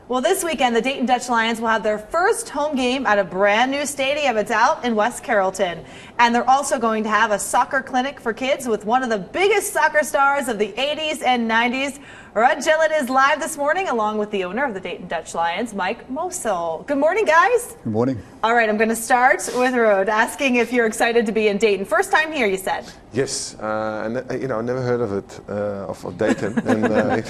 Well, this weekend, the Dayton Dutch Lions will have their first home game at a brand new stadium. It's out in West Carrollton. And they're also going to have a soccer clinic for kids with one of the biggest soccer stars of the 80s and 90s. RUUD is live this morning along with the owner of the Dayton Dutch Lions, Mike Mosul. Good morning, guys. Good morning. All right, I'm going to start with RUUD, asking if you're excited to be in Dayton. First time here, you said. Yes, I never heard of it, of Dayton. And,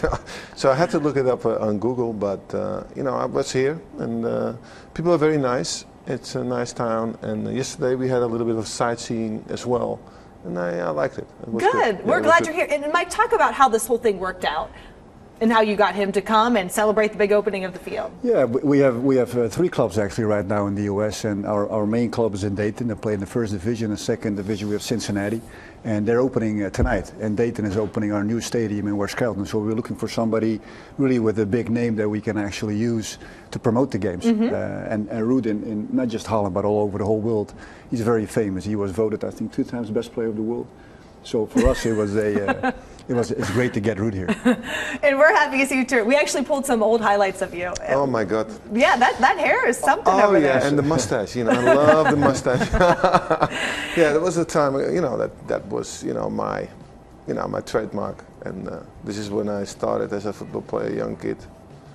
so I had to look it up on Google, but I was here, and people are very nice. It's a nice town, and yesterday we had a little bit of sightseeing as well, and I liked it. It was good. Yeah, we're glad you're here. And Mike, talk about how this whole thing worked out and how you got him to come and celebrate the big opening of the field. Yeah, we have 3 clubs actually right now in the U.S. and our main club is in Dayton. They play in the first division. The second division we have Cincinnati, and they're opening tonight. And Dayton is opening our new stadium in West Carrollton. So we're looking for somebody really with a big name that we can actually use to promote the games. And RUUD in not just Holland but all over the whole world. He's very famous. He was voted, I think, 2 times best player of the world. So for us, it was it's great to get RUUD here. And we're happy to see you too. We actually pulled some old highlights of you. Oh my God. Yeah, that hair is something over there. Oh yeah, and the mustache. I love the mustache. Yeah, there was a time, that was, my trademark, and this is when I started as a football player, young kid.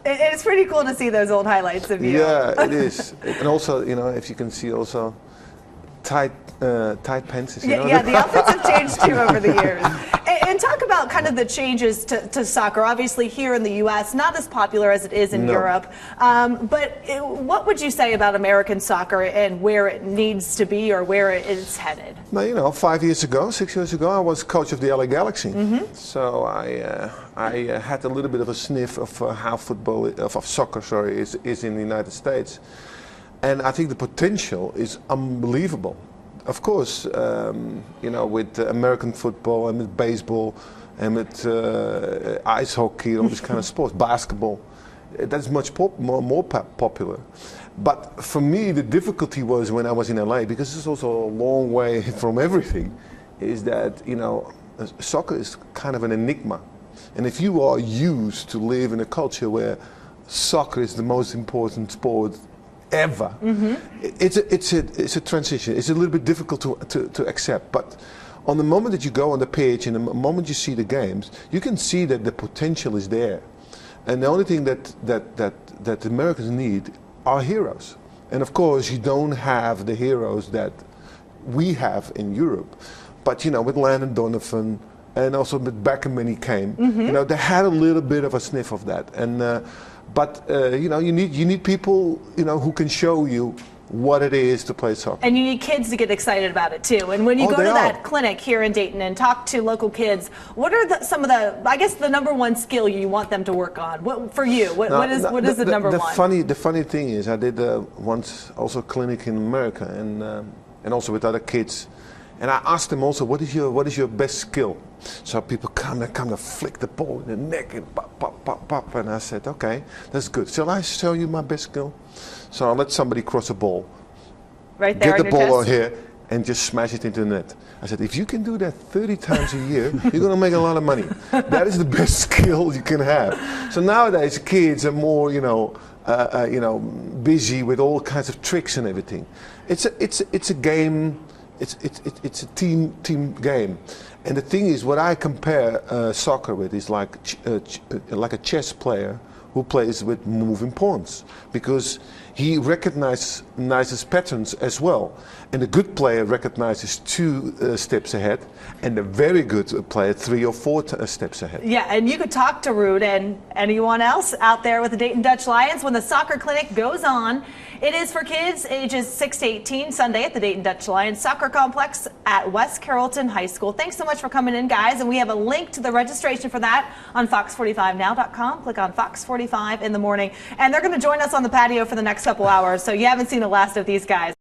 It's pretty cool to see those old highlights of you. Yeah, it is. And also, if you can see also tight pants. Yeah, the outfits have changed too over the years. And talk about kind of the changes to soccer. Obviously here in the U.S., not as popular as it is in Europe. But what would you say about American soccer and where it needs to be or where it is headed? Well, 6 years ago, I was coach of the LA Galaxy. So I had a little bit of a sniff of how soccer is in the United States. And I think the potential is unbelievable. Of course, with American football and with baseball and with ice hockey, all this kind of sports, basketball, that's much more popular. But for me, the difficulty was when I was in LA, because it's also a long way from everything, is that, soccer is kind of an enigma. And if you are used to live in a culture where soccer is the most important sport ever, it's a transition. It's a little bit difficult to accept, but on the moment that you go on the pitch and the moment you see the games, you can see that the potential is there. And the only thing that Americans need are heroes. And of course, you don't have the heroes that we have in Europe, but with Landon Donovan and also with Beckham when he came, they had a little bit of a sniff of that. And but you need people who can show you what it is to play soccer. And you need kids to get excited about it too. And when you go to that clinic here in Dayton and talk to local kids, what are some of the number one skill you want them to work on? What for you? What is the number one? The funny thing is, I did once also a clinic in America and also with other kids. And I asked them also, what is your best skill? So people come to flick the ball in the neck and pop, pop, pop, pop. And I said, okay, that's good. Shall I show you my best skill? So I'll let somebody cross a ball. Right there. Get the ball on here and just smash it into the net. I said, if you can do that 30 times a year, you're going to make a lot of money. That is the best skill you can have. So nowadays kids are more, busy with all kinds of tricks and everything. It's a game. It's a team game, and the thing is, what I compare soccer with is like a chess player who plays with moving pawns, because he recognizes patterns as well. And a good player recognizes 2 steps ahead, and a very good player 3 or 4 steps ahead. Yeah, and you could talk to RUUD and anyone else out there with the Dayton Dutch Lions when the soccer clinic goes on. It is for kids ages 6 to 18, Sunday at the Dayton Dutch Lions Soccer Complex at West Carrollton High School. Thanks so much for coming in, guys, and we have a link to the registration for that on fox45now.com. Click on Fox 45 in the morning, and they're going to join us on the patio for the next couple hours, so you haven't seen the last of these guys.